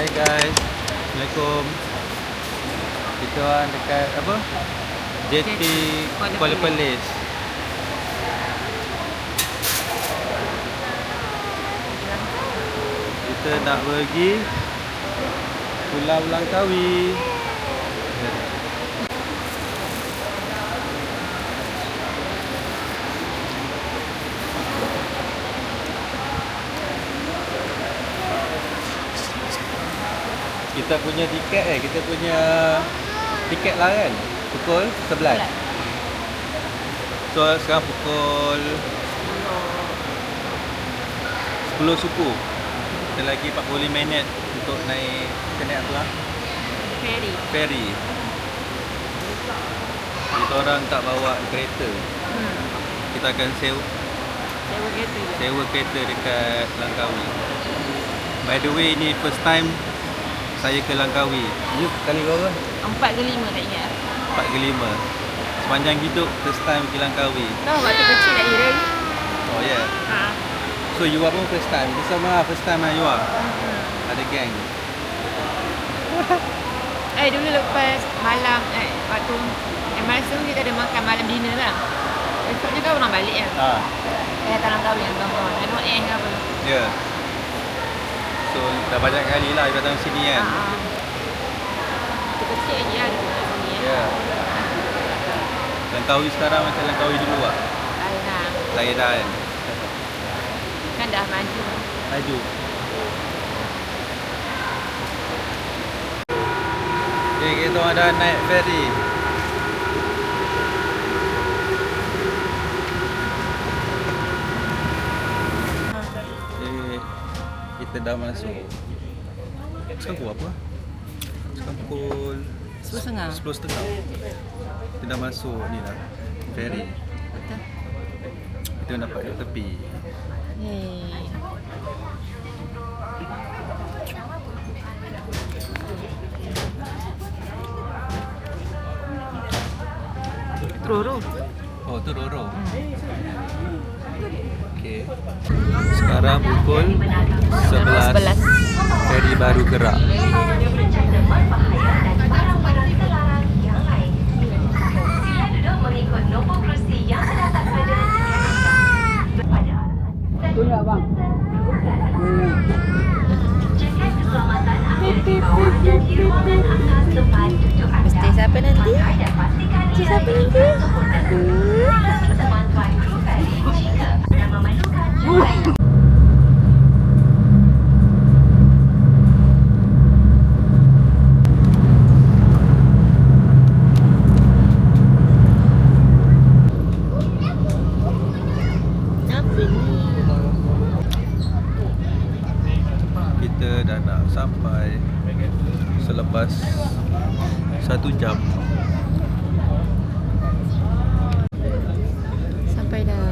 Hai guys, Assalamualaikum. Kita orang dekat apa? Jeti Kuala Perlis. Kita nak pergi Pulau Langkawi. Kita punya tiket lah kan, pukul 11. So sekarang pukul 10 suku. Kita lagi 45 minit untuk naik apa lah? Ferry. Kita orang tak bawa kereta. Kita akan sewa kereta dekat Langkawi. By the way, ini first time saya ke Langkawi. Ini kali berapa? 4 ke 5 tak ingat. 4 ke 5. Sepanjang hidup first time ke Langkawi. Tahu waktu kecil nak kira. Oh yeah. So you are pun first time. Ini sama first time lah you are. Ada gang. Dulu lepas malam waktu MRS tu kita ada makan malam dinner lah. Esoknya kan orang balik kan. Datang Langkawi yang kawan-kawan. NOS ke apa. Ya. So dah banyak kali lah you datang sini kan. Kecil lagi lah dia kat sini. Ya. Langkawi sekarang macam Langkawi dulu lah. Lain dah kan. Kan dah maju. Okay, kita orang dah naik ferry. Okay, kita dah masuk. Sekarang pukul apa? Sekarang pukul 10.30. Kita dah masuk ni lah, ferry. Betul. Kita dapat duduk tepi. Roro. Oh, tu Roro. Okey. Sekarang pukul 11. Ferry baru gerak. Tunggu bang. Mesti siapa nanti? Siapa nanti? Kita dah nak sampai selepas 1 jam. Sampai dah.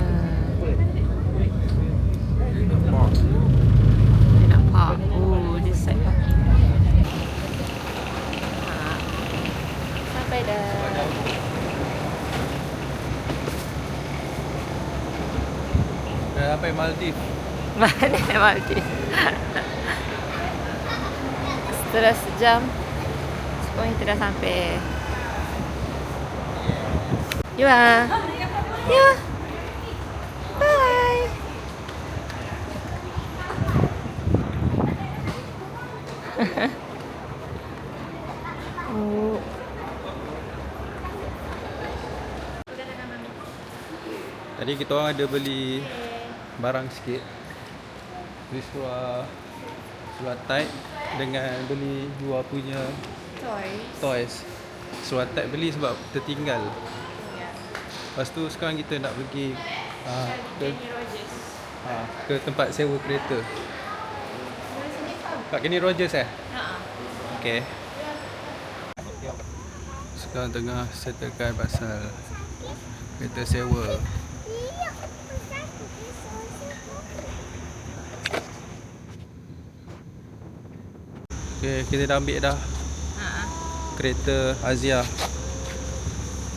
Nampak. Dia nak park. Oh, dia side parking. Sampai dah. Dah sampai Maldives. Mana Maldives? Setelah sejam sekarang kita dah sampai. Ya. Bye. Oh. Tadi kita orang ada beli barang sikit. Beli seluar tight dengan beli luar punya toys. Seluar tight beli sebab tertinggal. Lepas tu sekarang kita nak pergi ke tempat sewa kereta. Kat Kenny Rogers Okay. Sekarang tengah settlekan pasal kereta sewa. Okay, kita dah ambil dah kereta Azia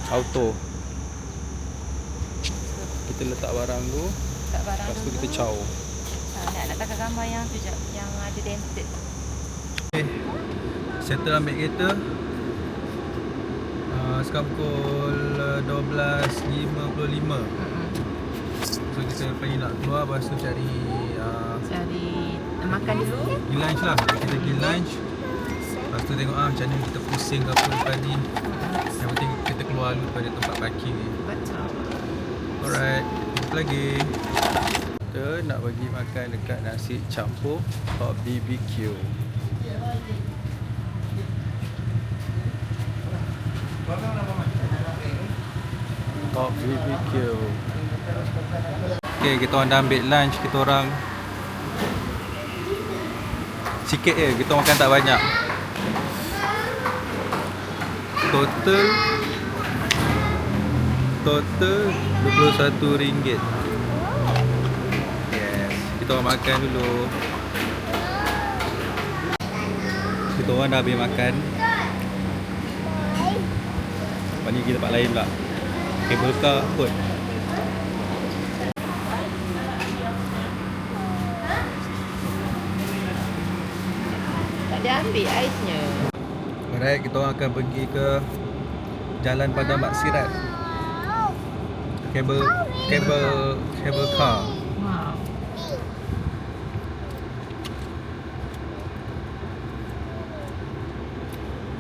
Auto. Kita letak barang dulu. Lepas tu kita caw. Nak takkan gambar yang tu je, yang ada dented. Okay, settle ambil kereta. Sekarang pukul 12.55. So kita pergi nak keluar, lepas tu cari makan dulu. pergi lunch lah. Kita pergi lunch. Lepas tu tengok macam mana kita pusing ke apa tadi. Yang penting kita keluar dulu pada tempat parking ni. Betul. Alright, jumpa lagi. Kita nak bagi makan dekat nasi campur Hot BBQ. Hot BBQ. Okay, kita orang dah ambil lunch. Kita orang sikit je, kita makan tak banyak. Total RM21. Yes, kita orang makan dulu. Kita orang dah habis makan. Lepas ni kita tempat lain pula. Kabel car kot. Tak ada ambil aisnya. Alright, kita orang akan pergi ke Jalan Padang Mak Sirat. Kabel car. Wow.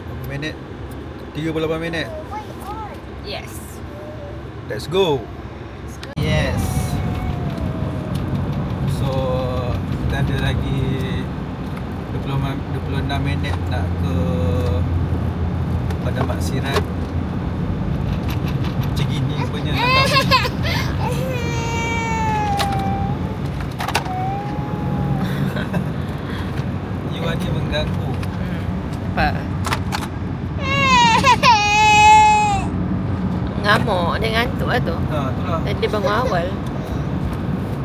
Berapa minit? 38 minit. Yes. Let's go. Yes. So kita ada lagi 26 minit nak ke Padang Mak Sirat. Macam gini punya Iwan ni mengganggu. Apa? Ngamuk, dia ngantuk lah tu. Itulah. Tadi dia bangun awal.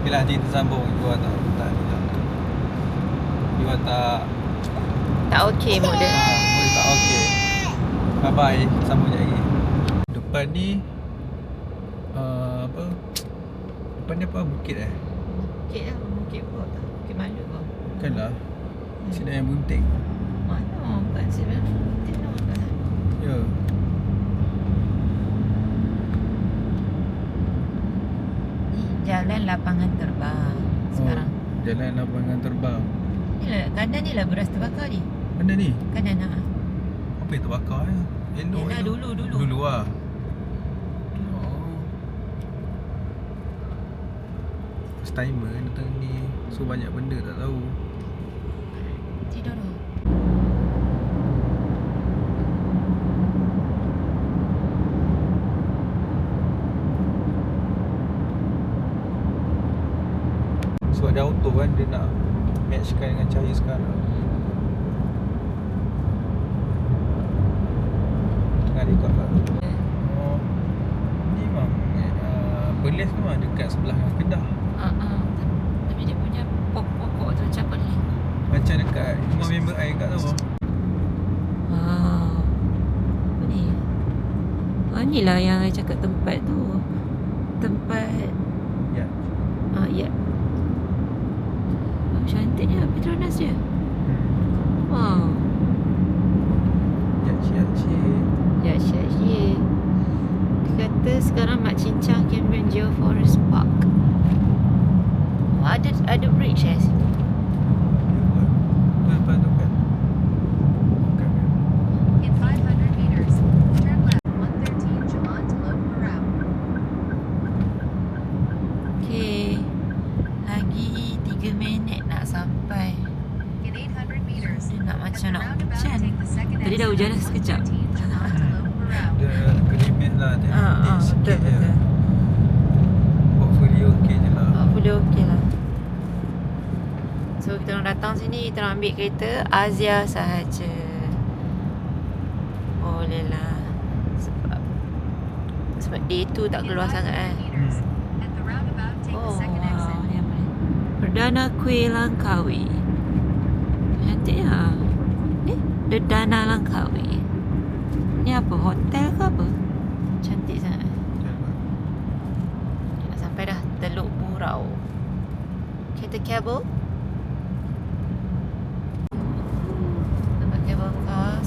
Okay lah, nanti kita sambung. Iwan tak Iwan Tak okey mood dia. mood dia tak okey. Bye bye, sambung je lagi. Depan ni apa? Depan ni apa? Bukit Bukit lah, bukit apa tak? Bukit malu ke? Kan lah. Sini yang bunting. Mana? Bukan sebenarnya bukit tu kan? Ya. Jalan lapangan terbang sekarang. Jalan lapangan terbang. Ni lah, kanan ni lah beras terbakar ni. Mana ni? Kanan lah. Apa yang terbakar ya? Elok. Yelah, dulu. Dulu lah. Oh. First timer datang ni. So banyak benda tak tahu. Tidur tu. Sebab dia auto kan, dia nak matchkan dengan cahaya sekarang. Tengah record lah. Oh, ni memang Perlis memang dekat sebelah Kedah. Tapi dia punya pokok tu macam apa ni? Macam dekat rumah member I kat tu. Apa ni? Ni lah yang I cakap tempat tu. Tempat Ya. ya. Cantiknya Petronas je. Wow. Ya cik. Ya syek. Dia kata sekarang Mak Cincang Cameron Geoforest Park. Oh, ada bridge sini. Tu depan tu kan. Bukan kan? In 500 meters, turn left 113 Jamont Load Parab. Okay. Lagi 3 minit nak sampai. In 800 meters, Dia nak macam nak roundabout hujan. take the second Tadi dah hujan dah sekejap. 113 Jamont Load Parab. Dia kelimit lah. Dia sikit je. betul. Hopefully okey je lah. Boleh okey lah. So kita orang datang sini, kita orang ambil kereta Azia sahaja. Boleh lah. Sebab day tu tak keluar sangat kan. Meters, at the roundabout take the Oh second wow, exit. ni apa ni? Perdana Kuih Langkawi. Cantik lah. Perdana Langkawi. Ni apa? Hotel ke apa? Cantik sangat. Nak sampai dah Teluk Burau. Kereta kabel. Nampak kabel car.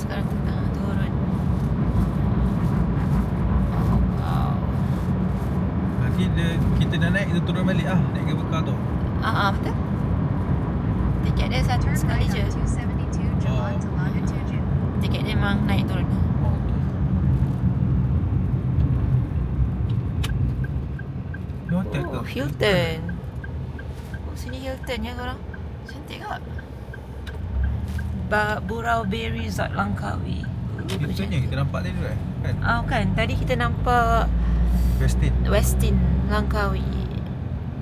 Hilton. Oh, sini Hilton ya korang. Cantik tak? Burau Bay Resort Langkawi. Itu yang kita nampak tadi tu kan? Kan. Tadi kita nampak Westin Langkawi.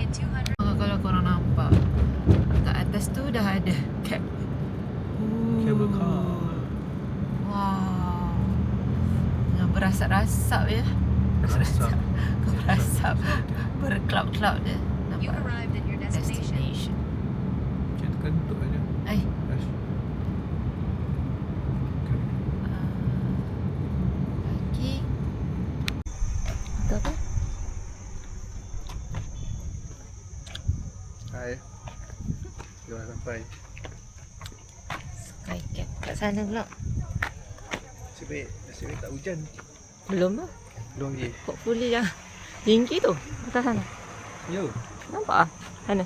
In 200. Kalau korang nampak, kat atas tu dah ada Cable car. Wow. Yang berasap-rasap ya. Berasap. Berasap. Berkelap-kelap dia. You've Nampak arrived at your destination. destination. Macam kentut aja. Eh, lagi. Itu apa? Hai. Dah sampai. Skycap kat sana pula. Nasib baik tak hujan. Belum lah. Belum lagi. Hopefully dah. Tinggi tu. Atas sana. Yo. Nampak ah? Sana.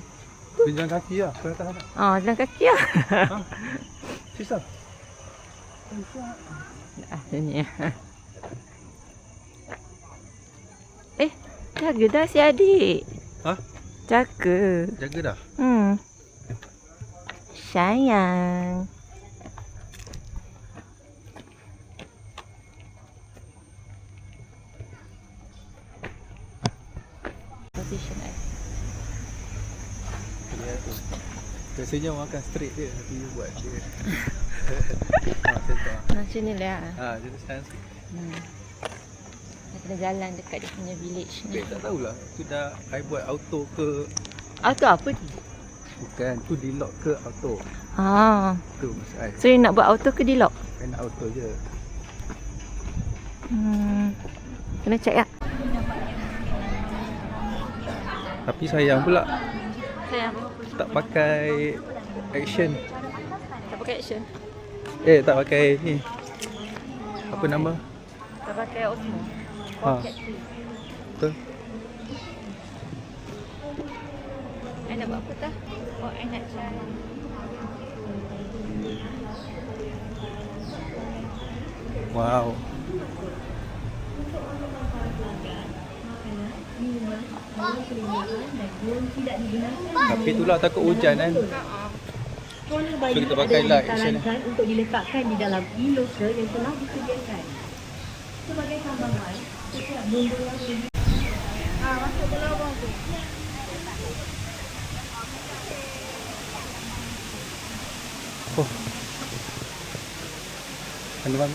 Jalan kaki lah. Kau datang nak. Jalan kaki lah. Ha? Sisa. Sini. Jaga dah si adik. Ha? Jaga. Jaga dah. Sayang. Position Ya tu. Biasanya orang akan straight dia tapi you buat dia. Macam tu. macam ni lah. Jadi sense. Kita kena jalan dekat dia punya village ni. Tak tahulah. Tu dah I buat auto ke Tu apa ni? bukan. Tu di lock ke auto. Tu maksud I. So you nak buat auto ke di lock? I nak auto je. Kena check lah. Tapi sayang pula Sayang. tak pakai action. Tak pakai action. Tak pakai ni. Apa nama? Tak pakai Osmo. Betul. I nak buat apa tah? I nak cari. Wow. Tapi itulah takut hujan kan. So kita pakai light action. Untuk diletakkan di dalam e-locker yang telah disediakan. Sebagai tambahan, setiap bumbu yang masuk ke lubang tu. Oh. Mana bang?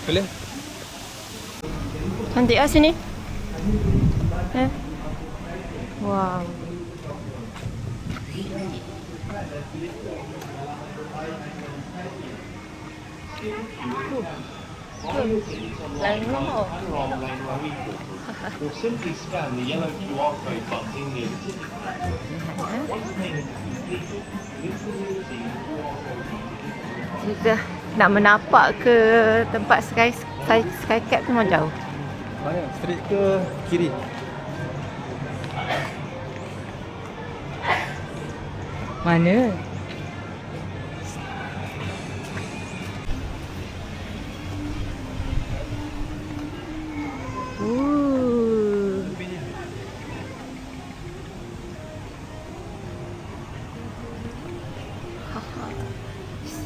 Boleh? Cantik lah sini. Wow. Lain nombor. Or simply scan the yellow QR code button in the ticket. Once payment is completed, you will receive QR code. Kita nak menapak ke tempat Skycap tu memang jauh. Mana? Straight ke kiri? Mana?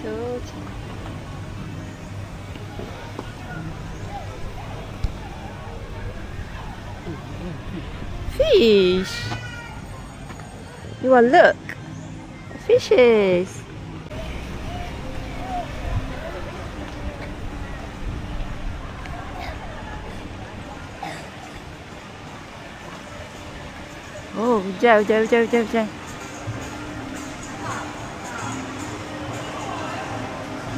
So fish. You will look. Fishes. Oh, jauh.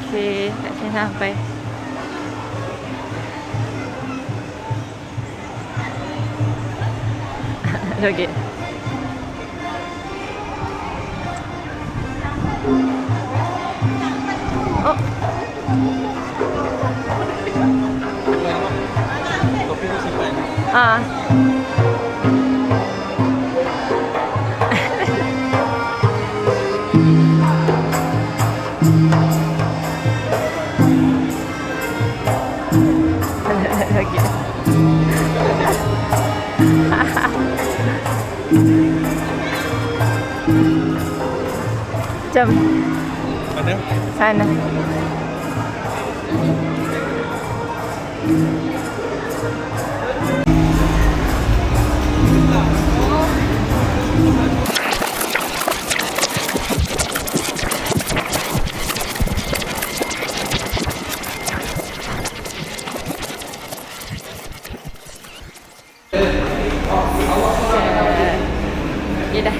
Okay, kat sini sampai. Joget. Oh. Kopi tu simpan. Joget. Jom Mana? sana. Ya dah.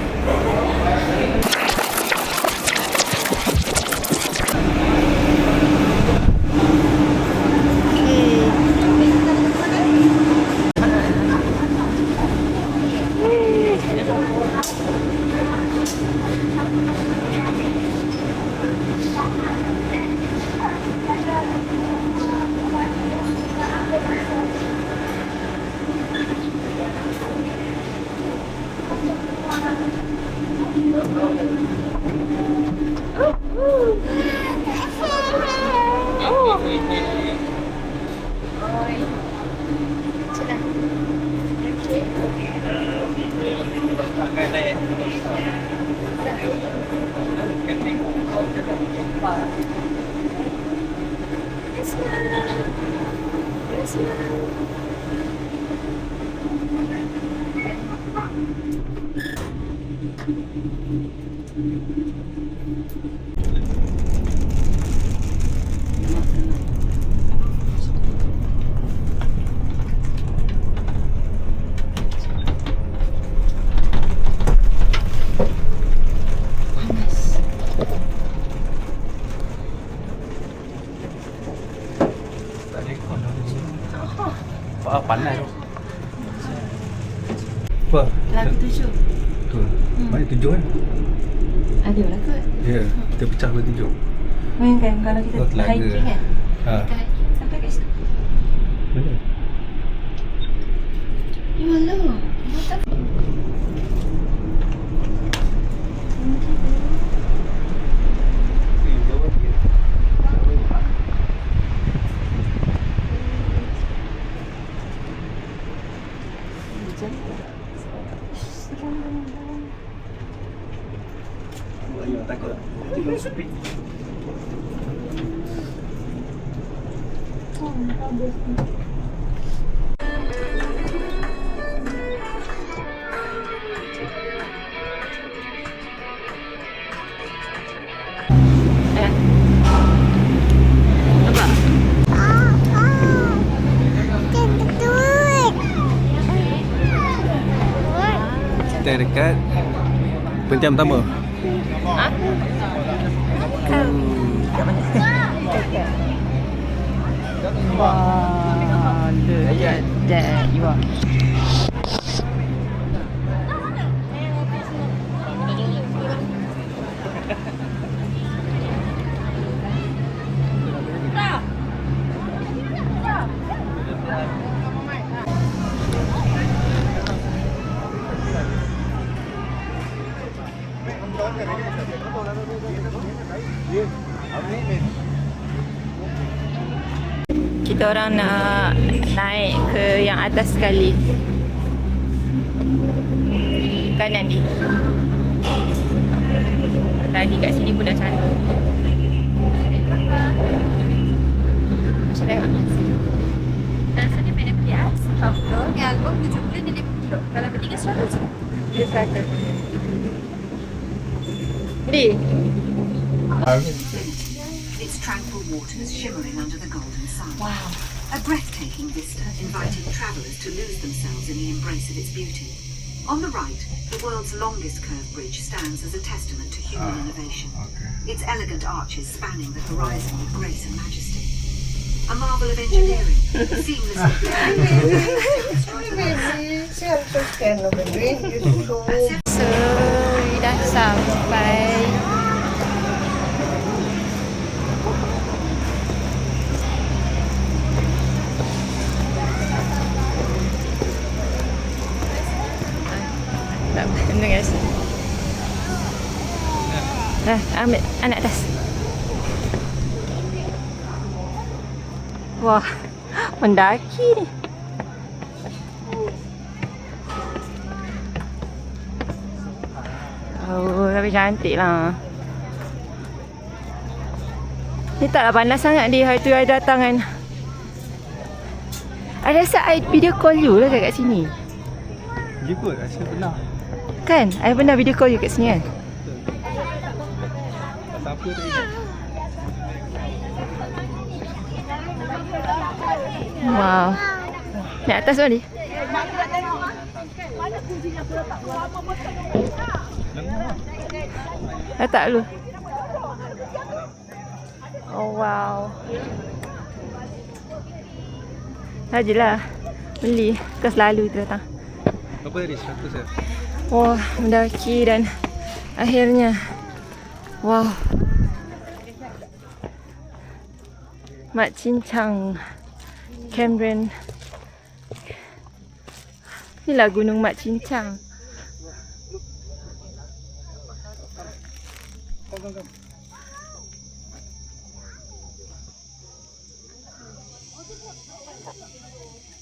Pandai tu. Apa? Lagu 7. Tu. Mana 7 kan? Ada lah kot. Ya, kita pecah ke 7. Mainkan kalau kita Oh, telaga. hiking kan. Ha. Kita hiking sampai kat situ. Mana? Ya Allah. Takut. Tiba sepi. Nampak? Kita dekat penentian pertama. Ha? Kau kat mana? Wah, look at that. You are. Kita orang nak naik ke yang atas sekali. Kanan ni. Tadi kat sini pun dah cantik. Macam tengok. Rasanya beda bias. Betul. Yang album 70 dia 50. Kalau bertiga 100. Dia 100. Di. Its tranquil waters shimmering under the golden sun. Wow. A breathtaking vista inviting travellers to lose themselves in the embrace of its beauty. On the right, the world's longest curved bridge stands as a testament to human innovation. Its elegant arches spanning the horizon with grace and majesty. A marvel of engineering, seamlessly So, dah sampai. Tak benda guys. Ambil anak atas. Wah, mendaki ni. Oh, tapi cantik lah. Ni taklah panas sangat di hari tu I datang kan. I rasa I video call you lah kat sini. Dia kot, rasa pernah. Kan? I pernah video call you kat sini kan? Pasal apa tak ingat. Wow. Naik atas balik. Letak dulu. Oh wow. Sajalah. Beli. Kau selalu tu datang. Berapa hari? 100 ya? Wah, mendaki dan akhirnya. Wow. Mat Cincang. Cameron. Inilah Gunung Mat Cincang.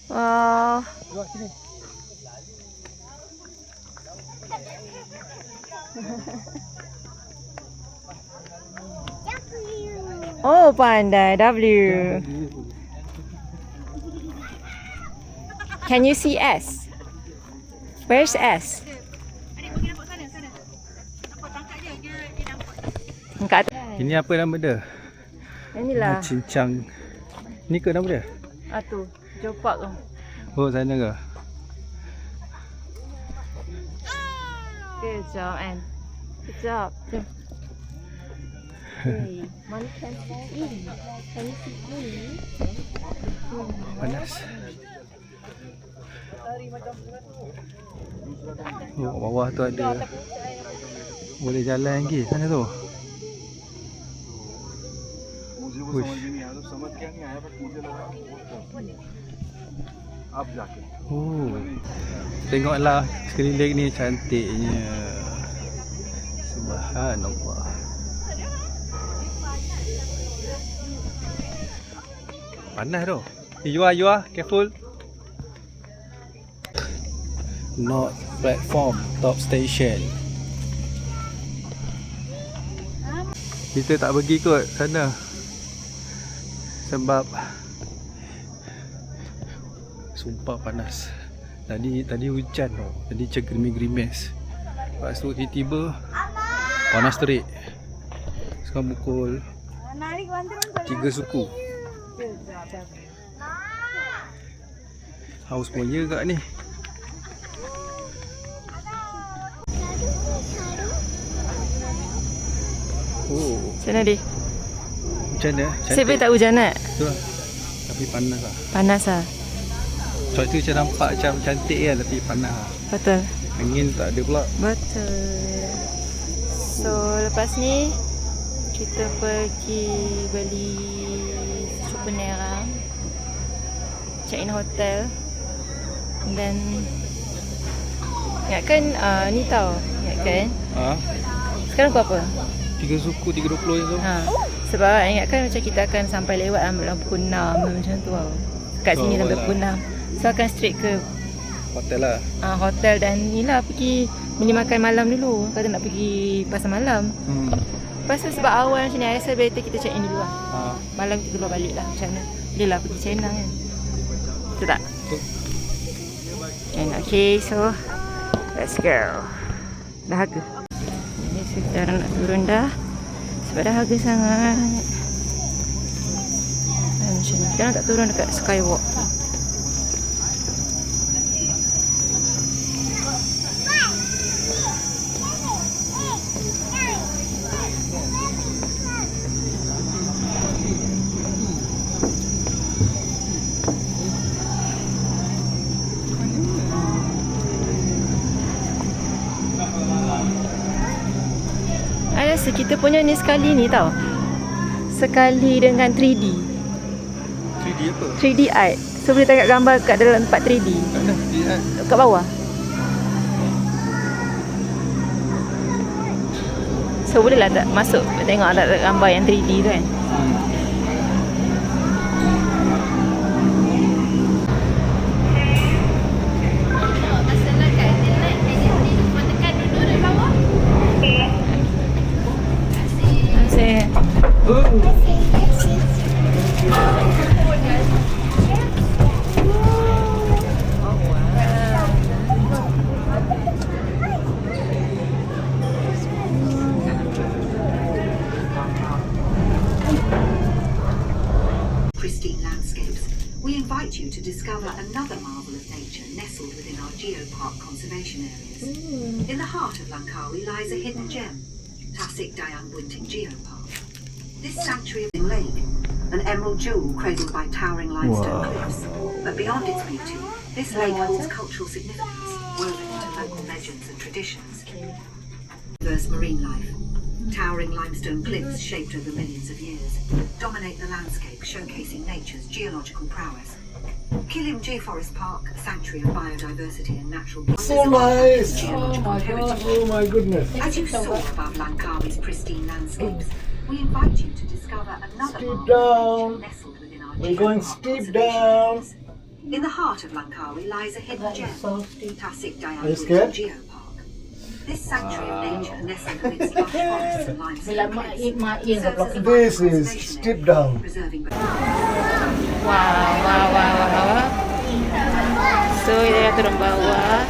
Wow. Luar sini. Oh, pandai. W. Can you see S? Where's S? Kat atas. Ini apa nama dia? Inilah. Cincang. Ni ke nama dia? Ah tu, Jopak tu. Oh, sana ke? Good job, Anne. Good job. Jom. Okay. Mommy can see. Can you see me? Panas. Oh, bawah tu ada. Boleh jalan lagi sana tu. Uish. Oh. Tengoklah sekeliling ni cantiknya. Subhanallah. Panas tu. You are careful. North platform, top station. Kita tak pergi kot sana. Sebab sumpah panas. Tadi hujan tau. Jadi macam gerimis-gerimis. Lepas tu tiba-tiba panas terik. Sekarang pukul 3 suku. Haus pun ya kat ni. Oh, Macam mana dia? macam mana? Saya tak hujan nak? Tu lah. Tapi panas lah. Panas lah. Cuaca macam nampak macam cantik kan, tapi panas lah. Betul. Angin tak ada pula. Betul. So lepas ni kita pergi beli souvenir, check in hotel. Dan ingatkan ni tau. Ingatkan Ha? sekarang kau apa? 3 suku 320 je tu. Ha. Sebab ingatkan macam kita akan sampai lewat dalam pukul 6 macam tu tau. Kat sini dalam pukul 6. So akan straight ke Hotel lah. hotel dan ni lah pergi beli makan malam dulu. Kata nak pergi pasar malam. Lepas tu sebab awal macam ni, I rasa better kita check in dulu lah. Ha. Malam kita keluar balik lah macam mana. Boleh lah pergi China kan. Betul tak? Betul. And okay, so let's go. Dah harga. Ini sekarang nak turun dah. Sebab dah harga sangat. Macam ni. Kita nak tak turun dekat Skywalk. I rasa kita punya ni sekali ni tau. Sekali dengan 3D. 3D apa? 3D art. So boleh tengok gambar kat dalam tempat 3D. Tak ada. Lihat. Kat bawah. So boleh lah tak masuk tengok tak gambar yang 3D tu kan. Terima kasih. Pristine landscapes, we invite you to discover another marvel of nature nestled within our geopark conservation areas. In the heart of Langkawi lies a hidden gem, Tasik Dayang Bunting Geopark. This sanctuary of lake, an emerald jewel cradled by towering limestone cliffs. But beyond its beauty, this lake holds cultural significance, woven into local legends and traditions. Diverse marine life. Towering limestone cliffs shaped over millions of years dominate the landscape, showcasing nature's geological prowess. Kilimji Forest Park, a sanctuary of biodiversity and natural beauty. So nice! Geological heritage. Oh my goodness. As you soar above Langkawi's pristine landscapes, we invite you to discover another Steep marvel down. of nature nestled within our We're going geopark steep conservation down. areas. In the heart of Langkawi lies a hidden gem, Tasik Dayang Are you Bunting scared? Geopark. This sanctuary of nature nestled amidst lush forests and limestone cliffs serves as a This vital is conservation steep area, down. preserving Wow. So, dia turun bawah.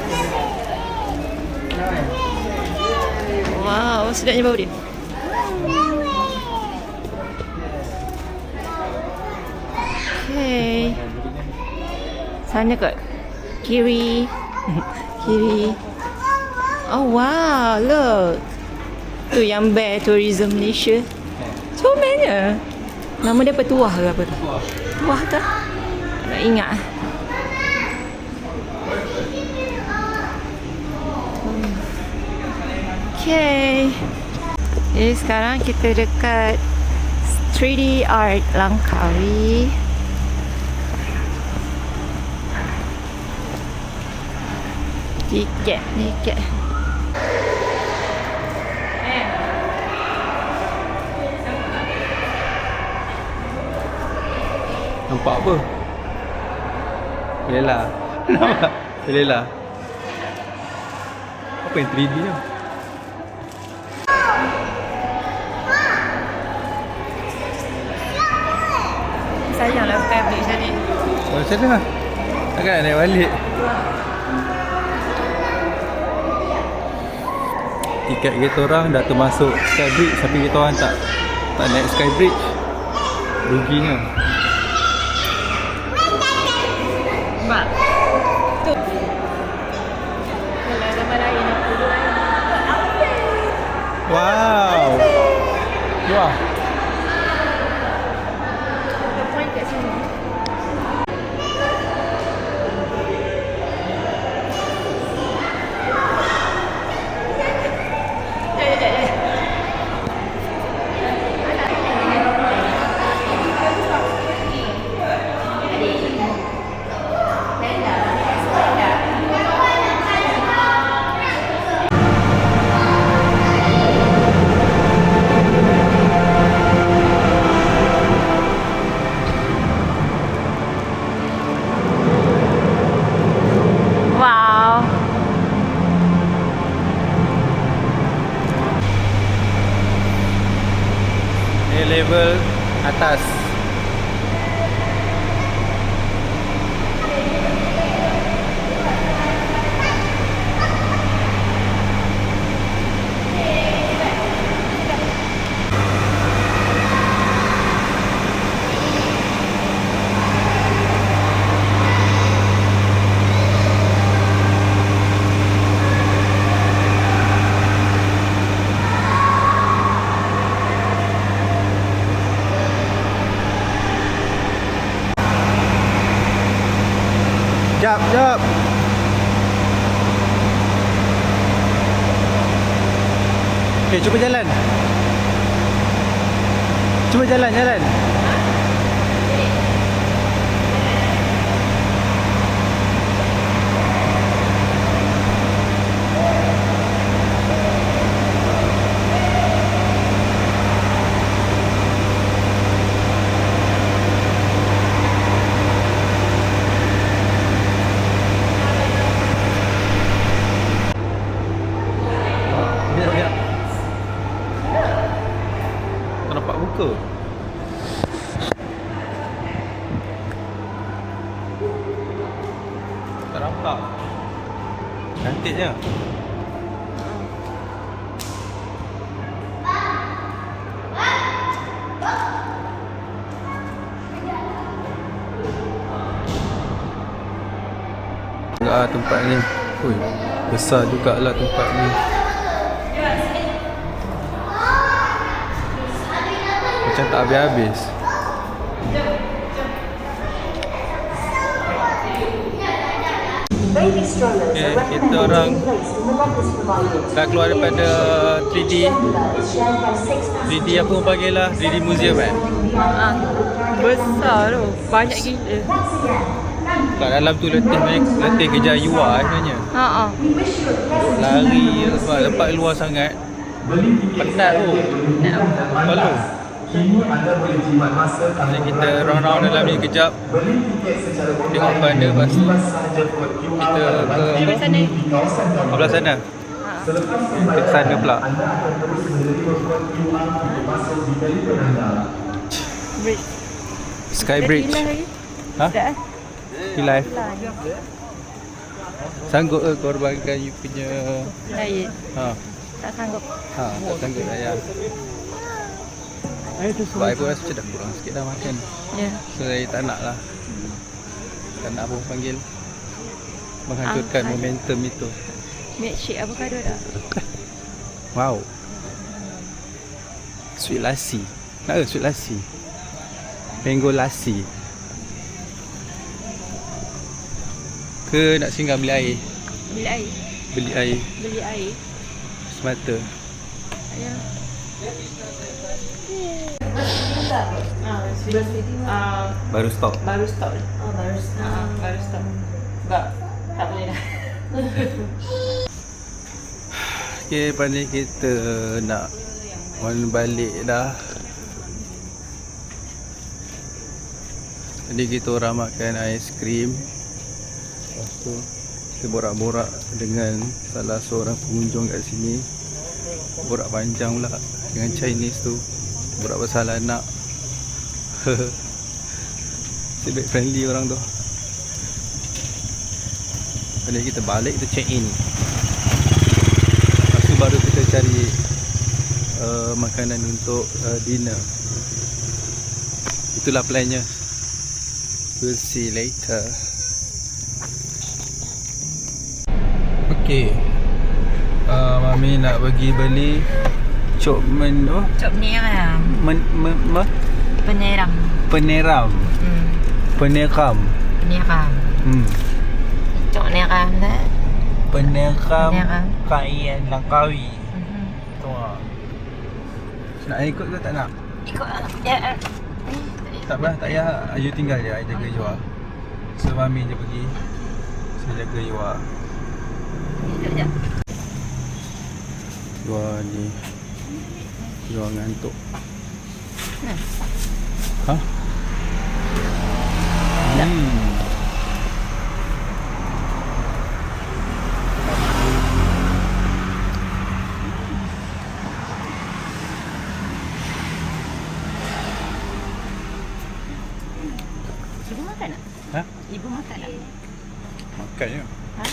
Wow, sedapnya bau dia. Okay. Sana kot. Kiri. Kiri. Oh wow, look. Tu yang Bear Tourism Malaysia. Comelnya. Nama dia apa? Tuah ke apa tu? Tuah ke? Tak ingat. Okay. Jadi sekarang kita dekat 3D Art Langkawi. Tiket. Nampak apa? Yelah. Nampak? Yelah. Apa yang 3D tu? Sayanglah fabric tadi. Oh, macam mana? Takkan naik balik. Tiket kita orang dah termasuk Skybridge tapi kita orang tak naik Skybridge. Ruginya. Mak. Tu. Kalau gambar lain aku lain. Wow. Wah. Point kat sini. Wow. Ini level atas. Jap. Okay, cuba jalan. Cuba jalan. Biar. Tak nampak pun. suka. Tak nampak. Cantiknya. Enggak tempat ni. Ui, besar jugalah tempat ni. Macam tak habis-habis. Baby strollers Okay, are kita orang recommended to be placed in the luggage provided. dah keluar daripada 3D. Shared by 6 3D apa orang panggil lah? 3D museum kan? Besar tu. Banyak gila. Kat dalam tu letih kejar UR sebenarnya. Haa. Duk lari sebab tempat luar sangat. Penat tu. Lalu. Jadi kita round-round dalam ni kejap. Tengok apa ada. Lepas tu kita ke Sana. sebelah sana. Ke sana pula. Bridge. Sky Bridge. Ha? Dah. Live. Sanggup ke korbankan you punya Lain. ha Tak sanggup. tak sanggup saya. Sebab aku rasa macam dah kurang sikit dah makan. Ya. So saya tak nak lah. Tak nak apa panggil menghancurkan momentum itu. Milkshake avocado tak? Wow. Sweet lassi. Nak ke sweet lassi? Mango lassi. Ke nak singgah beli air? Beli air. Beli air Beli air. semata. Ya. Baru stop. Baru stop. Oh, baru stop. Baru stop. Sebab tak boleh dah. Okay, lepas ni kita nak balik dah. Jadi kita orang makan aiskrim. Lepas tu kita borak-borak dengan salah seorang pengunjung kat sini. Borak panjang pula dengan Chinese tu. Borak pasal anak. Sibuk friendly orang tu. Jadi kita balik, kita check in. Lepas tu baru kita cari makanan untuk dinner. Itulah plannya. We'll see later. Okay, Mami nak pergi beli cop Cop neram. Peneram. peneram. Peneram. Peneram. Cop neram tak? Peneram Peneram. kain Langkawi. Tu ah. Nak ikut ke tak nak? Ikut lah. Ya. Tak apa, tak payah. You tinggal je, I jaga you ah. So Mami je pergi. Saya jaga you ah. Sekejap. Dua ni. Dua ngantuk. Nah. Hah? Ibu makan tak? Ha? Ibu makan tak? Makan je. Ha?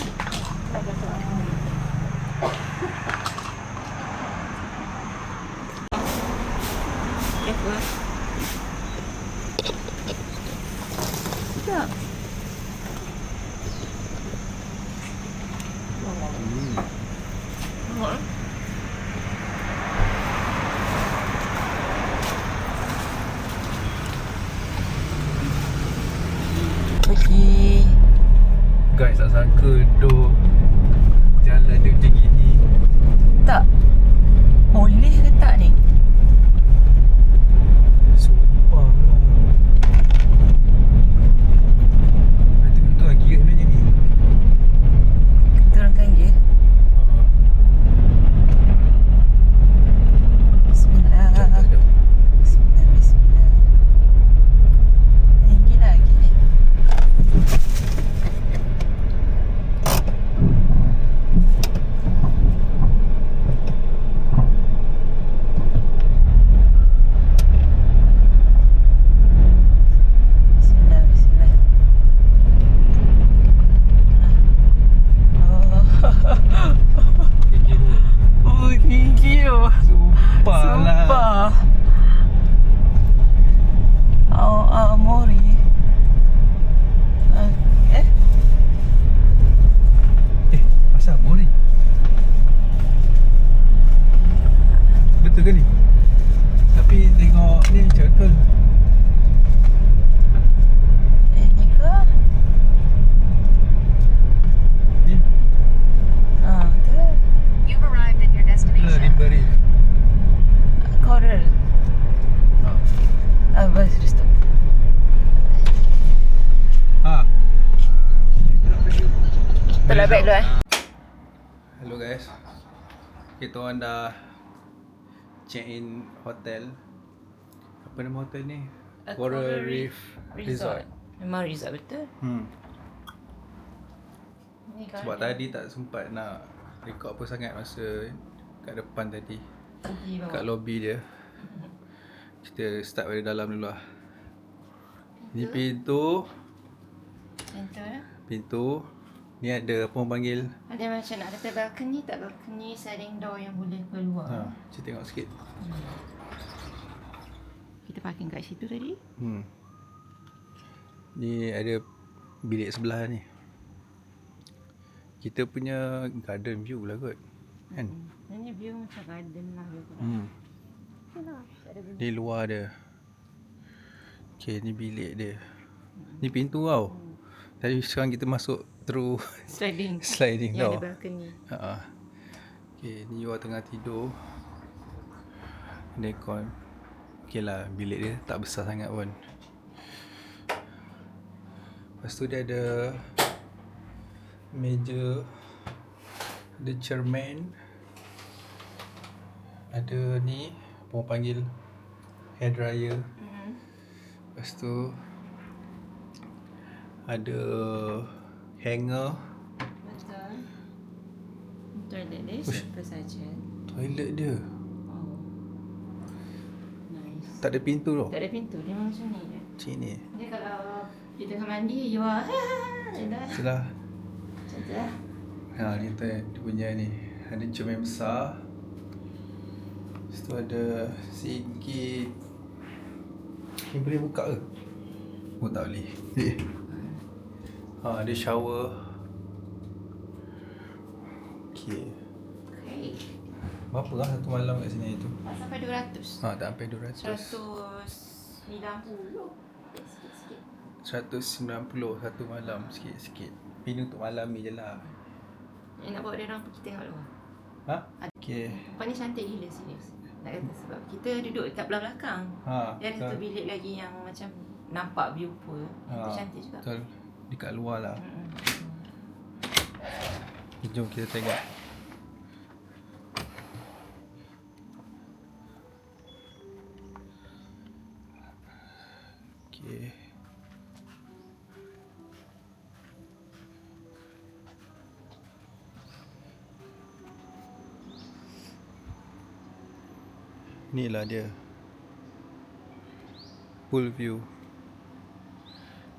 Apa? Tak. Pergi. Guys, tak sangka duk jalan dia macam gini. Tak. Boleh ke tak ni? Sumpah lah. Tengok tu lagi sebenarnya ni. Turunkan je. Bismillah. Bismillah, bismillah. Tinggi lagi ni. nak back dulu Hello guys. Kita orang dah check in hotel. Apa nama hotel ni? Coral Reef Resort. Memang resort betul. Ni kan Sebab tadi tak sempat nak record apa sangat masa kat depan tadi. Kat lobby dia. Kita start dari dalam dulu lah. Ni pintu. Pintu. Ni ada apa orang panggil? Ada macam nak kata balcony tak balcony sliding door yang boleh keluar. Kita tengok sikit. Kita parking kat situ tadi. Ni ada bilik sebelah ni. Kita punya garden view lah kot. Kan? Ini view macam garden lah. Ni luar dia. Okay, ni bilik dia. Ni pintu tau. Tadi sekarang kita masuk through sliding Yang door. ada balcony. Okay, ni luar tengah tidur. Ni aircon. Okay lah, bilik dia tak besar sangat pun. Lepas tu dia ada meja, ada cermin, ada ni apa orang panggil hair dryer. Lepas tu ada hanger. Betul. Toilet dia simple saja. Toilet dia Oh. Nice. tak ada pintu tau. Tak ada pintu, dia memang macam ni je. Macam ni. Dia kalau dia tengah mandi, you are dah. Itulah. Macam tu lah. Ni dia punya ni. Ada cermin besar. Lepas tu ada sikit. Ni boleh buka ke? Oh tak boleh. Ada shower. Okay. Okay. Berapa lah satu malam kat sini tu? Tak sampai 200. Tak sampai 200. 190. Sikit-sikit. 190 satu malam, sikit-sikit. Ini untuk malam ni je lah. Nak bawa dia orang pergi tengok luar. Okay. Tempat ni cantik gila serius. Nak kata sebab kita duduk kat belah belakang. Dia ada satu bilik lagi yang macam nampak view pool. Itu cantik juga. Betul. Dekat luar lah. Jom kita tengok. Okay. Inilah dia. Pool view.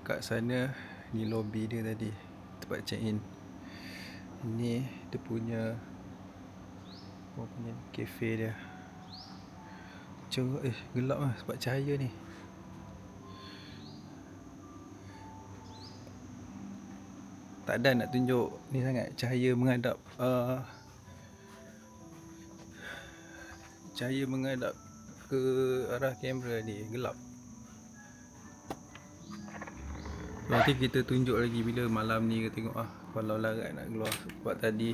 Kat sana ni lobby dia tadi. Tempat check in. Ini dia punya apa punya cafe dia. Gelap lah sebab cahaya ni. Tak ada nak tunjuk ni sangat. Cahaya menghadap cahaya menghadap ke arah kamera ni gelap. Nanti kita tunjuk lagi bila malam ni kita tengok kalau larat nak keluar. Sebab tadi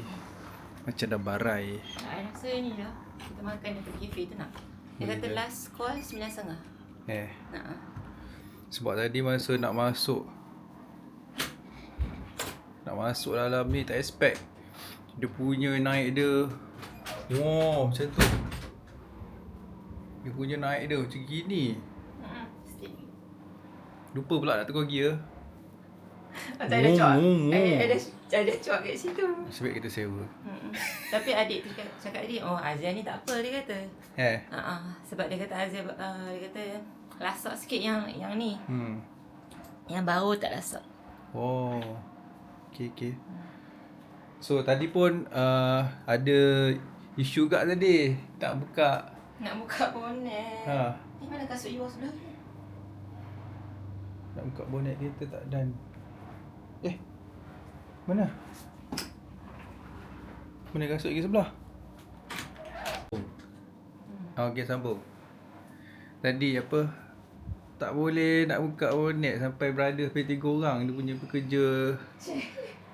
macam dah barai. I rasa ni dah. Kita makan dekat kafe tu nak. Dia kata last call 9.30. Sebab tadi masa nak masuk dalam ni tak expect. Dia punya naik dia. Wow, macam tu. Dia punya naik dia macam gini. Lupa pula nak tukar gear. Tak ada cuak. Ada cuak kat situ. Sebab kita sewa. Tapi adik tu cakap dia, Azia ni tak apa dia kata. Sebab dia kata Azia dia kata lasak sikit yang ni. Yang baru tak lasak. Oh. Okay. So tadi pun ada isu kat tadi. Tak buka. Nak buka bonet. Ni mana kasut you sebelah tu? Nak buka bonet kereta tak dan. Mana? Mana kasut lagi sebelah? Okay, sambung. Tadi apa? Tak boleh nak buka bonet sampai brother sampai 3 orang dia punya pekerja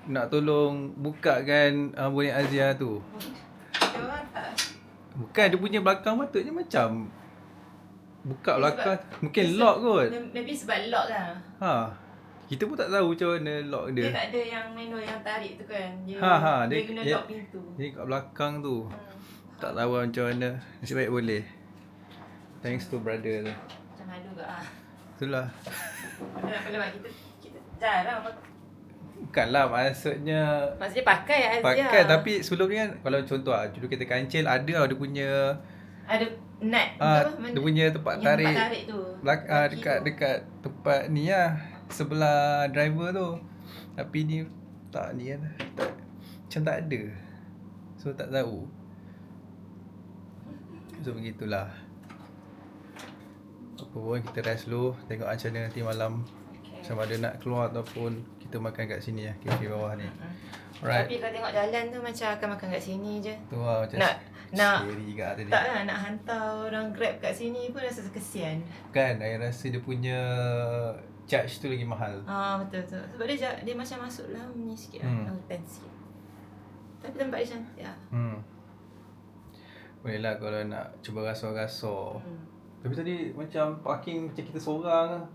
nak tolong bukakan bonet Azia tu. Bukan, dia punya belakang patutnya macam buka belakang. Mungkin lock kot. Maybe sebab lock lah. Kita pun tak tahu macam mana lock Dia dia. tak ada yang manual yang tarik tu kan. Dia, Ha, dia guna lock pintu. Dia kat belakang tu. Tak tahu macam mana. Nasib baik boleh. Thanks to brother tu. Macam malu ke ah. Itulah. Mana nak pelan kita jarang Bukanlah maksudnya maksudnya pakai Azia. pakai, tapi sebelum ni kan kalau contoh dulu kita kancil ada dia punya ada nut dia punya tempat yang tarik, tempat tarik tu. dekat tempat ni lah, sebelah driver tu. Tapi ni tak ni kan. Macam tak ada. So tak tahu. So begitulah. Apa pun kita rest dulu, tengok macam mana nanti malam. Sama ada nak keluar ataupun kita makan kat sini lah, kafe bawah ni. Alright. Tapi kalau tengok jalan tu macam akan makan kat sini je. Tu lah macam nak scary kat tadi. tak lah nak hantar orang Grab kat sini pun rasa kesian. Kan, saya rasa dia punya charge tu lagi mahal. Betul. Sebab dia macam masuk dalam ni sikit lah, hutan sikit. Tapi tempat dia cantik lah. Boleh lah kalau nak cuba rasau-rasau. Tapi tadi macam parking macam kita seorang lah.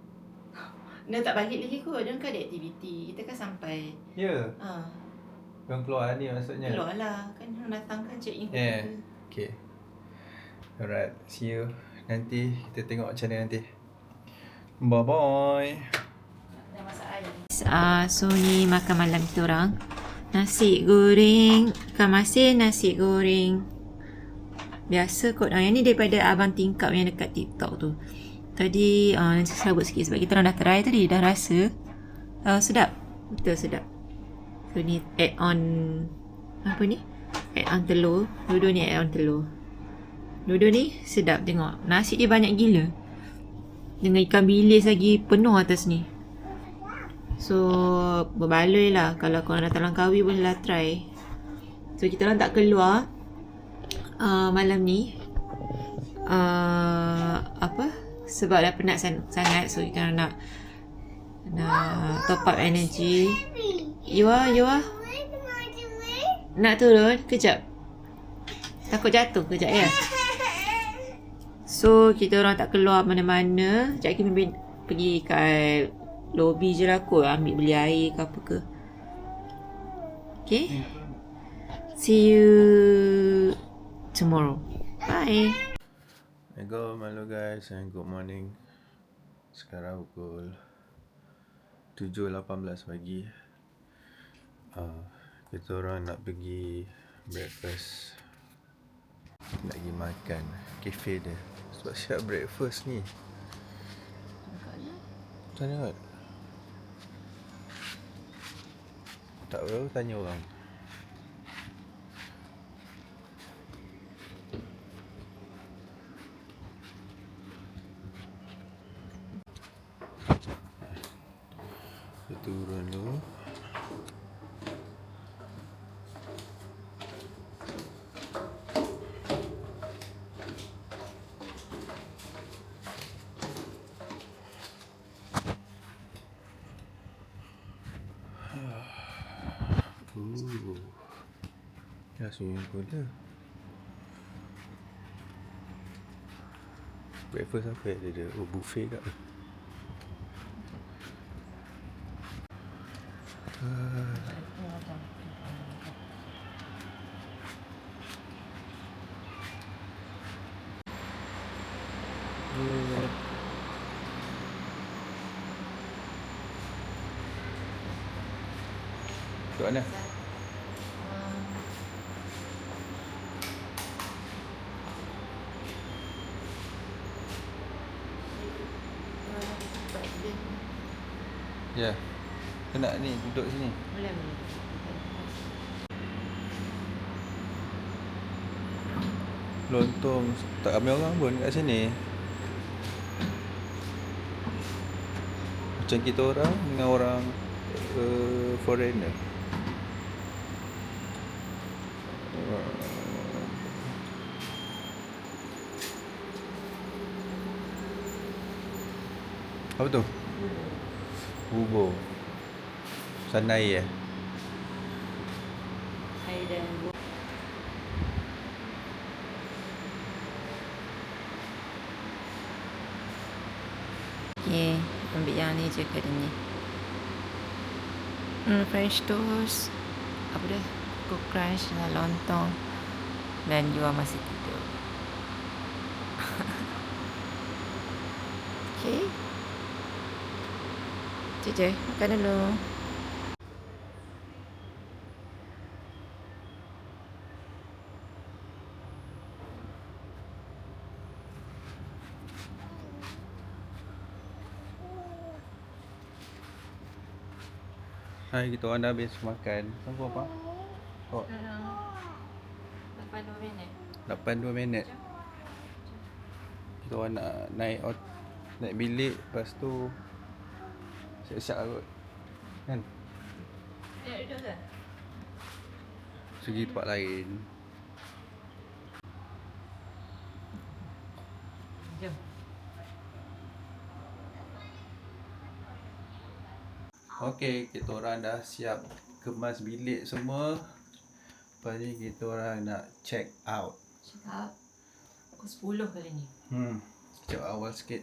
Dia tak balik lagi kot, dia kan ada aktiviti. Kita kan sampai. Ya. Yang keluar ni maksudnya. Keluar lah, kan orang datang kan check in. Okay. Alright, see you. Nanti kita tengok macam mana nanti. Bye-bye. Dah masak air. So ni makan malam kita orang. Nasi goreng ikan masin, nasi goreng biasa kot. Yang ni daripada Abang Tingkap yang dekat TikTok tu. Tadi nanti saya sebut sikit sebab kita orang dah try tadi, dah rasa sedap. Betul sedap. So ni add on apa ni? Add on telur. Dua-dua ni add on telur. Dua-dua ni sedap tengok. Nasi dia banyak gila. Dengan ikan bilis lagi penuh atas ni. So berbaloi lah. Kalau korang datang Langkawi bolehlah try. So kita orang tak keluar malam ni. Sebab dah penat sangat. So kita orang nak top up energy. You are nak turun kejap. Takut jatuh kejap ya. So kita orang tak keluar mana-mana. Sekejap lagi pergi kat lobby je lah kot, ambil beli air ke apa ke. Okay. See you tomorrow. Bye. Hello guys and good morning. Sekarang pukul 7.18 pagi. Kita orang nak pergi breakfast. Nak pergi makan cafe dia. Sebab siap breakfast ni. Tanya kot. Tak tahu, tanya orang. Kita turun dulu. Ya, swimming pool dia. Breakfast apa yang dia ada? Oh, buffet kat tu. Kat mana? Ya. Kau nak ni duduk sini. Boleh. Lontong tak ramai orang pun kat sini. Macam kita orang dengan orang foreigner. Apa tu? Bubur. Sanai Air dan okay, ambil yang ni je kat ni. French toast. Apa dia? Cook crunch dengan lontong. Dan Yua masih tidur. Okay. Cik, makan dulu. Hai, kita orang dah habis makan. Tunggu apa? Oh, 82 minit. 82 minit. Kita orang nak naik bilik, lepas tu siap-siap kot. Kan? Ya, duduk ke? Pergi tempat lain. Jom. Okey, kita orang dah siap kemas bilik semua. Lepas ni kita orang nak check out. Cakap pukul 10 kali ni. Check awal sikit.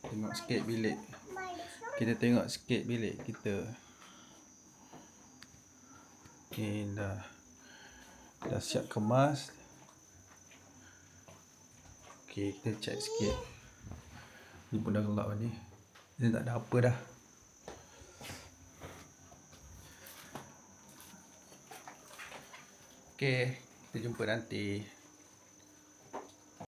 Tengok sikit bilik. Kita tengok sikit bilik kita. Okey, dah siap kemas. Okey, kita check sikit. Ni pun dah gelap ni. Ni tak ada apa dah. Okey, kita jumpa nanti.